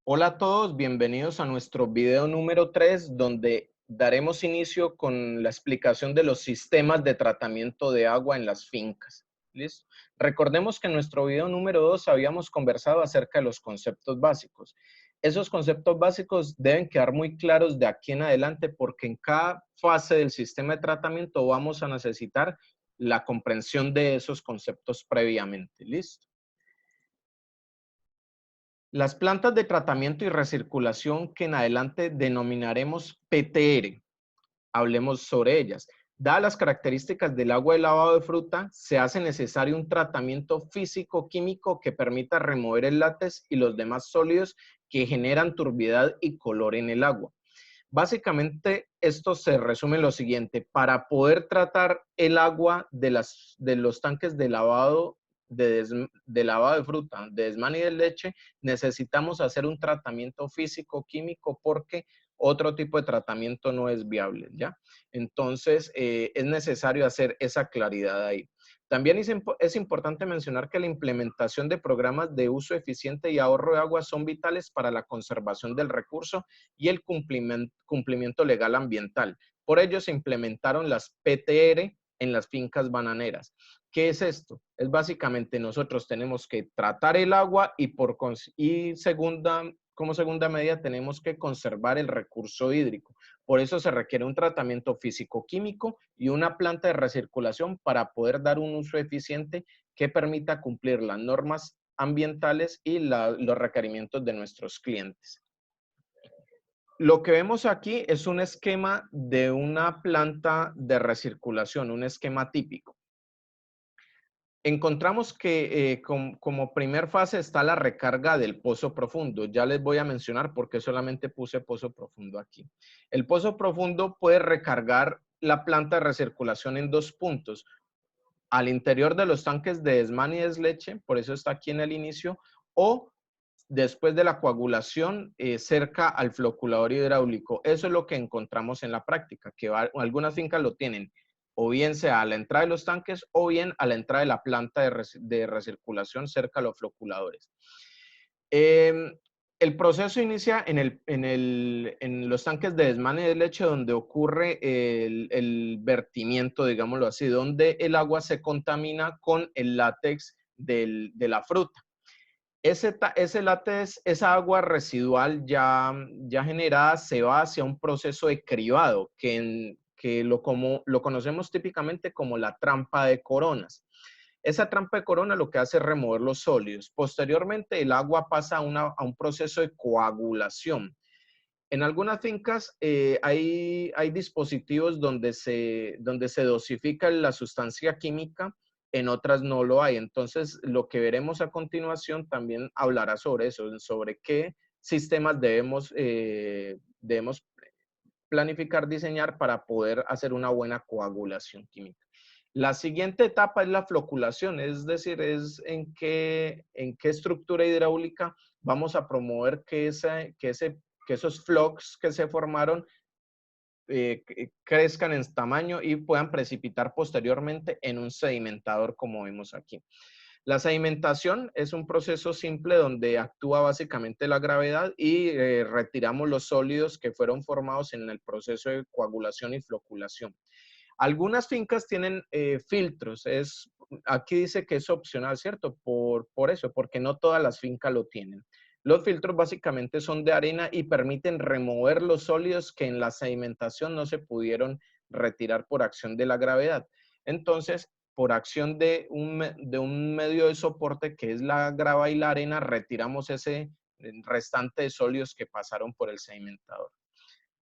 Hola a todos, bienvenidos a nuestro video número 3, donde daremos inicio con la explicación de los sistemas de tratamiento de agua en las fincas. ¿Listo? Recordemos que en nuestro video número 2 habíamos conversado acerca de los conceptos básicos. Esos conceptos básicos deben quedar muy claros de aquí en adelante porque en cada fase del sistema de tratamiento vamos a necesitar la comprensión de esos conceptos previamente. ¿Listo? Las plantas de tratamiento y recirculación que en adelante denominaremos PTR, hablemos sobre ellas. Dadas las características del agua de lavado de fruta, se hace necesario un tratamiento físico-químico que permita remover el látex y los demás sólidos que generan turbidez y color en el agua. Básicamente, esto se resume en lo siguiente. Para poder tratar el agua de los tanques de lavado de lavado de fruta, de desmán y de leche, necesitamos hacer un tratamiento físico-químico porque otro tipo de tratamiento no es viable, ¿ya? Entonces, es necesario hacer esa claridad ahí. También es importante mencionar que la implementación de programas de uso eficiente y ahorro de agua son vitales para la conservación del recurso y el cumplimiento legal ambiental. Por ello se implementaron las PTR en las fincas bananeras. ¿Qué es esto? Es básicamente nosotros tenemos que tratar el agua y como segunda medida tenemos que conservar el recurso hídrico. Por eso se requiere un tratamiento físico-químico y una planta de recirculación para poder dar un uso eficiente que permita cumplir las normas ambientales y los requerimientos de nuestros clientes. Lo que vemos aquí es un esquema de una planta de recirculación, un esquema típico. Encontramos que como primer fase está la recarga del pozo profundo. Ya les voy a mencionar por qué solamente puse pozo profundo aquí. El pozo profundo puede recargar la planta de recirculación en dos puntos. Al interior de los tanques de desmán y desleche, por eso está aquí en el inicio, o después de la coagulación cerca al floculador hidráulico. Eso es lo que encontramos en la práctica, que algunas fincas lo tienen o bien sea a la entrada de los tanques o bien a la entrada de la planta de recirculación cerca a los floculadores. El proceso inicia en los tanques de desmán y de leche donde ocurre el vertimiento, digámoslo así, donde el agua se contamina con el látex de la fruta. Ese látex, esa agua residual ya generada se va hacia un proceso de cribado que lo conocemos típicamente como la trampa de coronas. Esa trampa de corona lo que hace es remover los sólidos. Posteriormente, el agua pasa a un proceso de coagulación. En algunas fincas hay dispositivos donde se dosifica la sustancia química, en otras no lo hay. Entonces, lo que veremos a continuación también hablará sobre eso, sobre qué sistemas debemos planificar, diseñar para poder hacer una buena coagulación química. La siguiente etapa es la floculación, es decir, es en qué estructura hidráulica vamos a promover que esos flocks que se formaron crezcan en tamaño y puedan precipitar posteriormente en un sedimentador como vemos aquí. La sedimentación es un proceso simple donde actúa básicamente la gravedad y retiramos los sólidos que fueron formados en el proceso de coagulación y floculación. Algunas fincas tienen filtros, aquí dice que es opcional, ¿cierto? Por eso, porque no todas las fincas lo tienen. Los filtros básicamente son de arena y permiten remover los sólidos que en la sedimentación no se pudieron retirar por acción de la gravedad. Entonces, por acción de un medio de soporte que es la grava y la arena, retiramos ese restante de sólidos que pasaron por el sedimentador.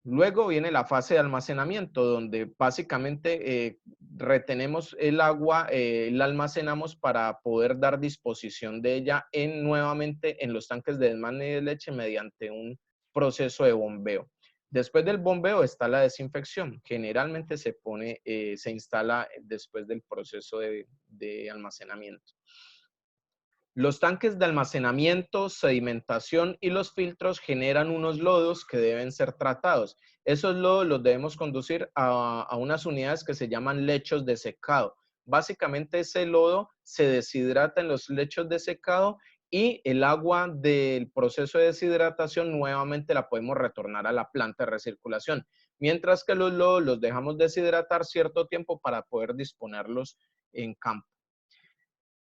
Luego viene la fase de almacenamiento, donde básicamente retenemos el agua, la almacenamos para poder dar disposición de ella nuevamente en los tanques de desmán y de leche mediante un proceso de bombeo. Después del bombeo está la desinfección. Generalmente se instala después del proceso de almacenamiento. Los tanques de almacenamiento, sedimentación y los filtros generan unos lodos que deben ser tratados. Esos lodos los debemos conducir a unas unidades que se llaman lechos de secado. Básicamente ese lodo se deshidrata en los lechos de secado y el agua del proceso de deshidratación nuevamente la podemos retornar a la planta de recirculación, mientras que los lodos los dejamos deshidratar cierto tiempo para poder disponerlos en campo.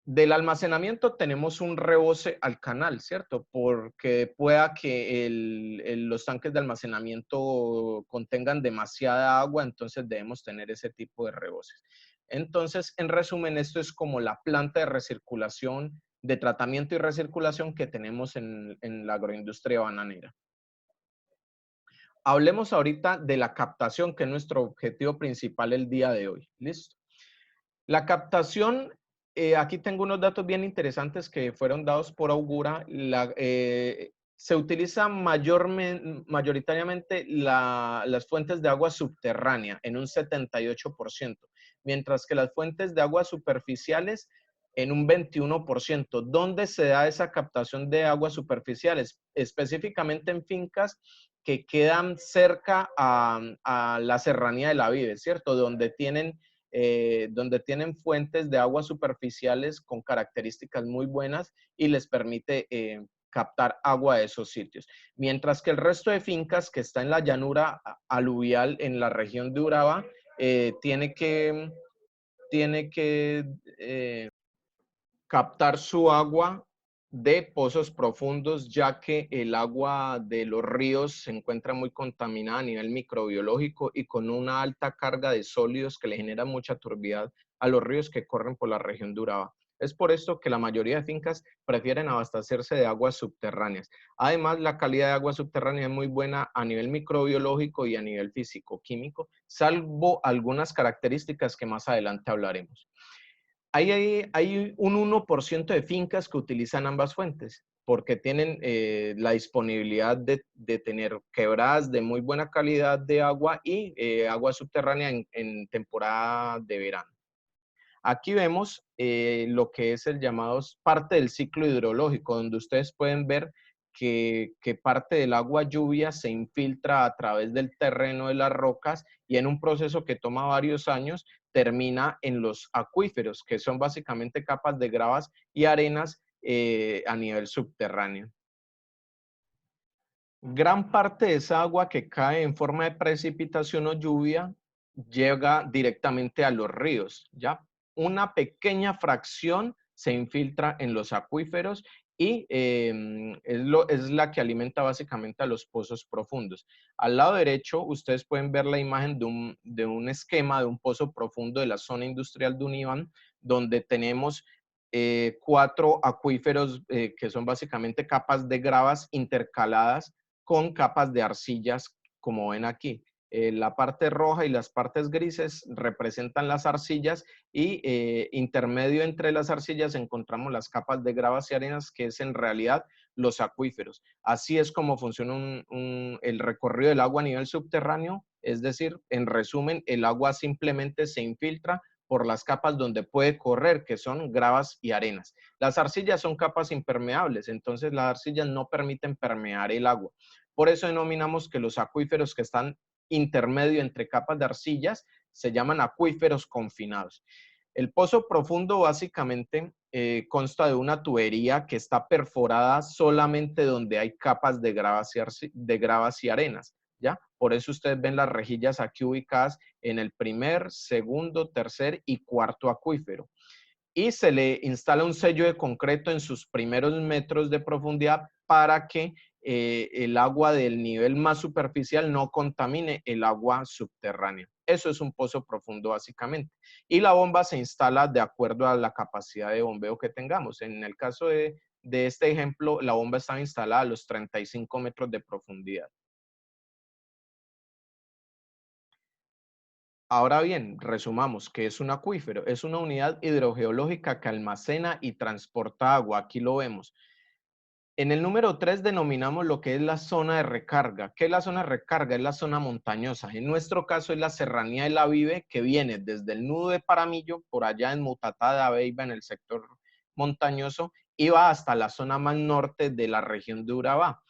Del almacenamiento tenemos un rebose al canal, ¿cierto? Porque pueda que los tanques de almacenamiento contengan demasiada agua, entonces debemos tener ese tipo de reboses. Entonces, en resumen, esto es como la planta de recirculación, de tratamiento y recirculación que tenemos en la agroindustria bananera. Hablemos ahorita de la captación, que es nuestro objetivo principal el día de hoy. ¿Listo? La captación, aquí tengo unos datos bien interesantes que fueron dados por Augura. Se utiliza mayoritariamente las fuentes de agua subterránea en un 78%, mientras que las fuentes de agua superficiales en un 21%. ¿Dónde se da esa captación de aguas superficiales? Específicamente en fincas que quedan cerca a la serranía de la Vive, ¿cierto? Donde tienen fuentes de aguas superficiales con características muy buenas y les permite captar agua de esos sitios. Mientras que el resto de fincas que está en la llanura aluvial en la región de Urabá tiene que captar su agua de pozos profundos, ya que el agua de los ríos se encuentra muy contaminada a nivel microbiológico y con una alta carga de sólidos que le genera mucha turbidez a los ríos que corren por la región de Urabá. Es por esto que la mayoría de fincas prefieren abastecerse de aguas subterráneas. Además, la calidad de agua subterránea es muy buena a nivel microbiológico y a nivel físico-químico, salvo algunas características que más adelante hablaremos. Hay un 1% de fincas que utilizan ambas fuentes porque tienen la disponibilidad de tener quebradas de muy buena calidad de agua y agua subterránea en temporada de verano. Aquí vemos lo que es el llamado parte del ciclo hidrológico, donde ustedes pueden ver que parte del agua lluvia se infiltra a través del terreno de las rocas y en un proceso que toma varios años termina en los acuíferos, que son básicamente capas de gravas y arenas a nivel subterráneo. Gran parte de esa agua que cae en forma de precipitación o lluvia llega directamente a los ríos, ¿ya? Una pequeña fracción se infiltra en los acuíferos y es la que alimenta básicamente a los pozos profundos. Al lado derecho, ustedes pueden ver la imagen de un esquema de un pozo profundo de la zona industrial de Univán, donde tenemos 4 acuíferos que son básicamente capas de gravas intercaladas con capas de arcillas, como ven aquí. La parte roja y las partes grises representan las arcillas y intermedio entre las arcillas encontramos las capas de gravas y arenas, que es en realidad los acuíferos. Así es como funciona el recorrido del agua a nivel subterráneo, es decir, en resumen, el agua simplemente se infiltra por las capas donde puede correr, que son gravas y arenas. Las arcillas son capas impermeables, entonces las arcillas no permiten permear el agua. Por eso denominamos que los acuíferos que están intermedio entre capas de arcillas se llaman acuíferos confinados. El pozo profundo básicamente consta de una tubería que está perforada solamente donde hay capas de gravas y arenas, ¿ya? Por eso ustedes ven las rejillas aquí ubicadas en el primer, segundo, tercer y cuarto acuífero. Y se le instala un sello de concreto en sus primeros metros de profundidad para que el agua del nivel más superficial no contamine el agua subterránea. Eso es un pozo profundo básicamente. Y la bomba se instala de acuerdo a la capacidad de bombeo que tengamos. En el caso de este ejemplo, la bomba estaba instalada a los 35 metros de profundidad. Ahora bien, resumamos, ¿qué es un acuífero? Es una unidad hidrogeológica que almacena y transporta agua. Aquí lo vemos. En el número 3 denominamos lo que es la zona de recarga. ¿Qué es la zona de recarga? Es la zona montañosa. En nuestro caso es la serranía de la Vive, que viene desde el nudo de Paramillo, por allá en Mutatá de Abeiba, en el sector montañoso, y va hasta la zona más norte de la región de Urabá.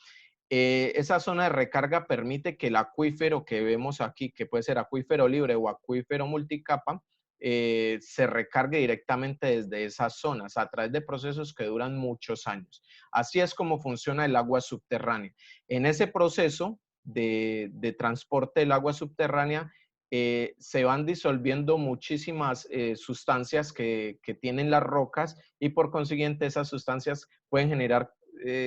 Esa zona de recarga permite que el acuífero que vemos aquí, que puede ser acuífero libre o acuífero multicapa, se recargue directamente desde esas zonas a través de procesos que duran muchos años. Así es como funciona el agua subterránea. En ese proceso de transporte del agua subterránea, se van disolviendo muchísimas sustancias que tienen las rocas y por consiguiente esas sustancias pueden generar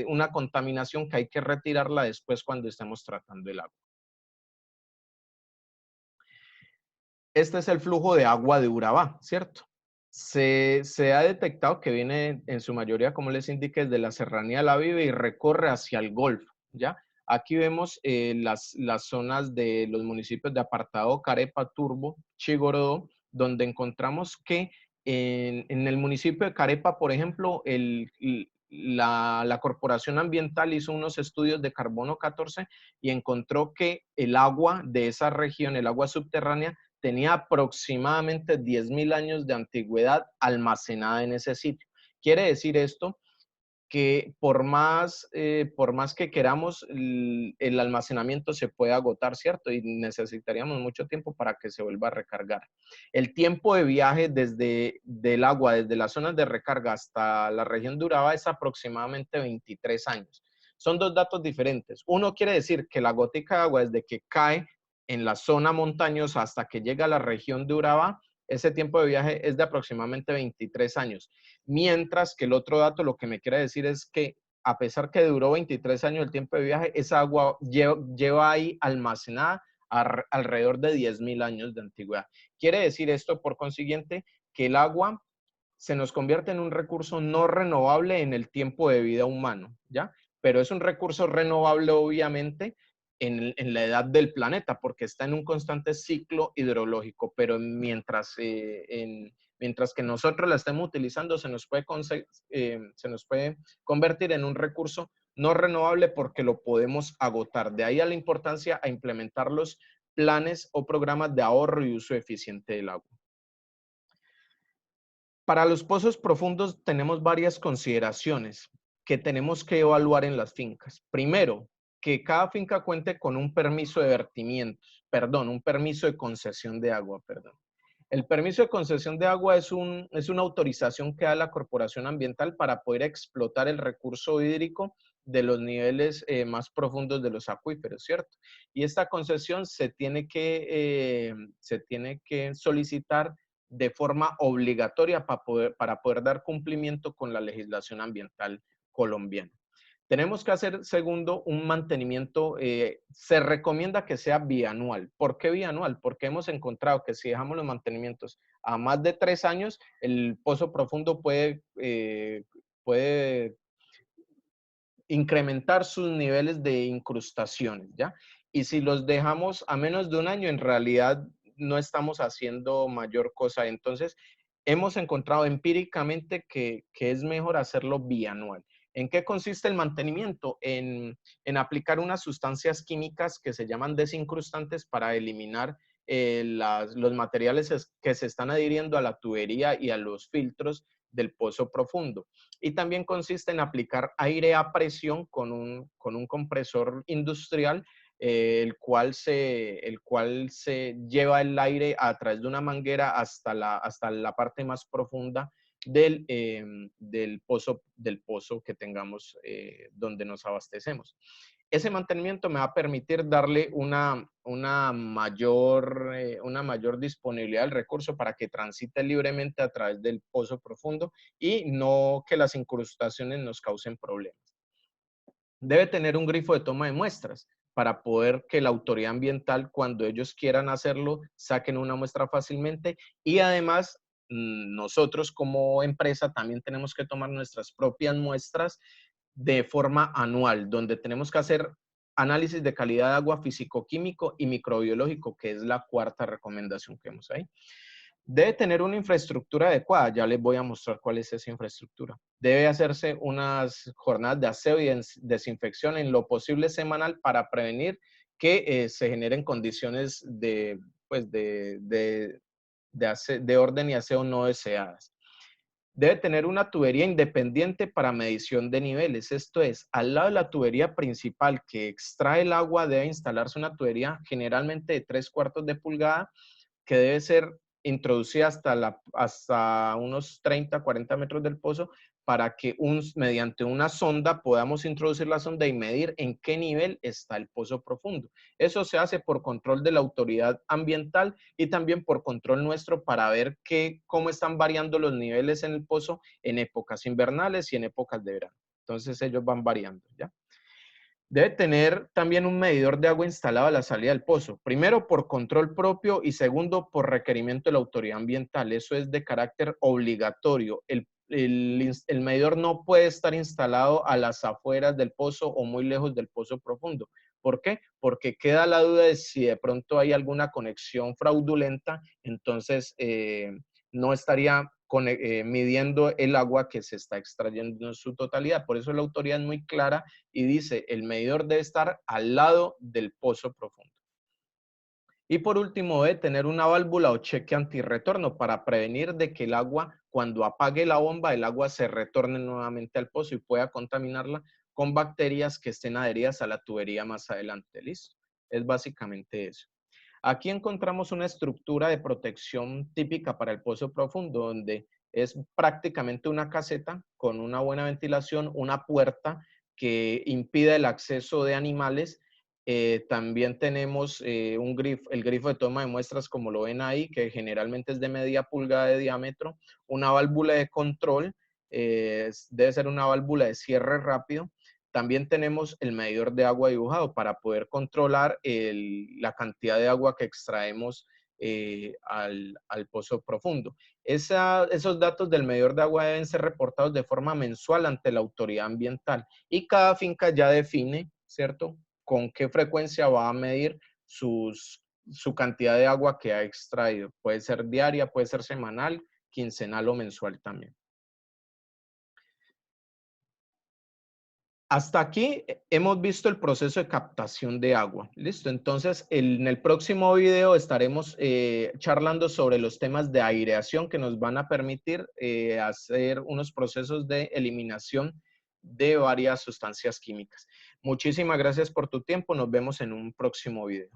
una contaminación que hay que retirarla después cuando estemos tratando el agua. Este es el flujo de agua de Urabá, ¿cierto? Se ha detectado que viene en su mayoría, como les indiqué, desde la Serranía de la Vive y recorre hacia el Golfo, ¿ya? Aquí vemos las zonas de los municipios de Apartado, Carepa, Turbo, Chigorodó, donde encontramos que en el municipio de Carepa, por ejemplo, la Corporación Ambiental hizo unos estudios de carbono 14 y encontró que el agua de esa región, el agua subterránea, tenía aproximadamente 10.000 años de antigüedad almacenada en ese sitio. Quiere decir esto que por más que queramos, el almacenamiento se puede agotar, ¿cierto? Y necesitaríamos mucho tiempo para que se vuelva a recargar. El tiempo de viaje desde del agua, desde las zonas de recarga hasta la región de Urabá es aproximadamente 23 años. Son dos datos diferentes. Uno quiere decir que la gótica de agua desde que cae en la zona montañosa hasta que llega a la región de Urabá, ese tiempo de viaje es de aproximadamente 23 años. Mientras que el otro dato lo que me quiere decir es que a pesar que duró 23 años el tiempo de viaje, esa agua lleva ahí almacenada alrededor de 10.000 años de antigüedad. Quiere decir esto, por consiguiente, que el agua se nos convierte en un recurso no renovable en el tiempo de vida humano, ¿ya? Pero es un recurso renovable, obviamente, en la edad del planeta, porque está en un constante ciclo hidrológico, pero mientras que nosotros la estemos utilizando, se nos puede convertir en un recurso no renovable porque lo podemos agotar. De ahí a la importancia a implementar los planes o programas de ahorro y uso eficiente del agua. Para los pozos profundos tenemos varias consideraciones que tenemos que evaluar en las fincas. Primero, que cada finca cuente con un permiso de vertimientos, perdón, un permiso de concesión de agua, perdón. El permiso de concesión de agua es una autorización que da la Corporación Ambiental para poder explotar el recurso hídrico de los niveles más profundos de los acuíferos, ¿cierto? Y esta concesión se tiene que solicitar de forma obligatoria para poder dar cumplimiento con la legislación ambiental colombiana. Tenemos que hacer, segundo, un mantenimiento, se recomienda que sea bianual. ¿Por qué bianual? Porque hemos encontrado que si dejamos los mantenimientos a más de 3 años, el pozo profundo puede incrementar sus niveles de incrustaciones, ¿ya? Y si los dejamos a menos de un año, en realidad no estamos haciendo mayor cosa. Entonces, hemos encontrado empíricamente que es mejor hacerlo bianual. ¿En qué consiste el mantenimiento? En aplicar unas sustancias químicas que se llaman desincrustantes para eliminar los materiales que se están adhiriendo a la tubería y a los filtros del pozo profundo. Y también consiste en aplicar aire a presión con un compresor industrial, el cual se lleva el aire a través de una manguera hasta la parte más profunda del pozo que tengamos donde nos abastecemos. Ese mantenimiento me va a permitir darle una mayor disponibilidad del recurso para que transite libremente a través del pozo profundo y no que las incrustaciones nos causen problemas. Debe tener un grifo de toma de muestras para poder que la autoridad ambiental, cuando ellos quieran hacerlo, saquen una muestra fácilmente y además nosotros como empresa también tenemos que tomar nuestras propias muestras de forma anual, donde tenemos que hacer análisis de calidad de agua físico-químico y microbiológico, que es la cuarta recomendación que vemos ahí. Debe tener una infraestructura adecuada. Ya les voy a mostrar cuál es esa infraestructura. Debe hacerse unas jornadas de aseo y desinfección en lo posible semanal para prevenir que se generen condiciones de orden y aseo no deseadas. Debe tener una tubería independiente para medición de niveles. Esto es, al lado de la tubería principal que extrae el agua, debe instalarse una tubería generalmente de 3/4 de pulgada que debe ser introducida hasta unos 30, 40 metros del pozo para que mediante una sonda podamos introducir la sonda y medir en qué nivel está el pozo profundo. Eso se hace por control de la autoridad ambiental y también por control nuestro para ver cómo están variando los niveles en el pozo en épocas invernales y en épocas de verano. Entonces ellos van variando, ¿ya? Debe tener también un medidor de agua instalado a la salida del pozo. Primero, por control propio y segundo, por requerimiento de la autoridad ambiental. Eso es de carácter obligatorio. El medidor no puede estar instalado a las afueras del pozo o muy lejos del pozo profundo. ¿Por qué? Porque queda la duda de si de pronto hay alguna conexión fraudulenta, entonces no estaría midiendo el agua que se está extrayendo en su totalidad. Por eso la autoridad es muy clara y dice, el medidor debe estar al lado del pozo profundo. Y por último, debe tener una válvula o cheque antirretorno para prevenir de que el agua, cuando apague la bomba, el agua se retorne nuevamente al pozo y pueda contaminarla con bacterias que estén adheridas a la tubería más adelante. ¿Listo? Es básicamente eso. Aquí encontramos una estructura de protección típica para el pozo profundo, donde es prácticamente una caseta con una buena ventilación, una puerta que impide el acceso de animales. También tenemos el grifo de toma de muestras, como lo ven ahí, que generalmente es de media pulgada de diámetro, una válvula de control, debe ser una válvula de cierre rápido. También tenemos el medidor de agua dibujado para poder controlar la cantidad de agua que extraemos al pozo profundo. Esos datos del medidor de agua deben ser reportados de forma mensual ante la autoridad ambiental y cada finca ya define, ¿cierto?, con qué frecuencia va a medir su cantidad de agua que ha extraído. Puede ser diaria, puede ser semanal, quincenal o mensual también. Hasta aquí hemos visto el proceso de captación de agua. Listo. Entonces, en el próximo video estaremos charlando sobre los temas de aireación que nos van a permitir hacer unos procesos de eliminación de varias sustancias químicas. Muchísimas gracias por tu tiempo. Nos vemos en un próximo video.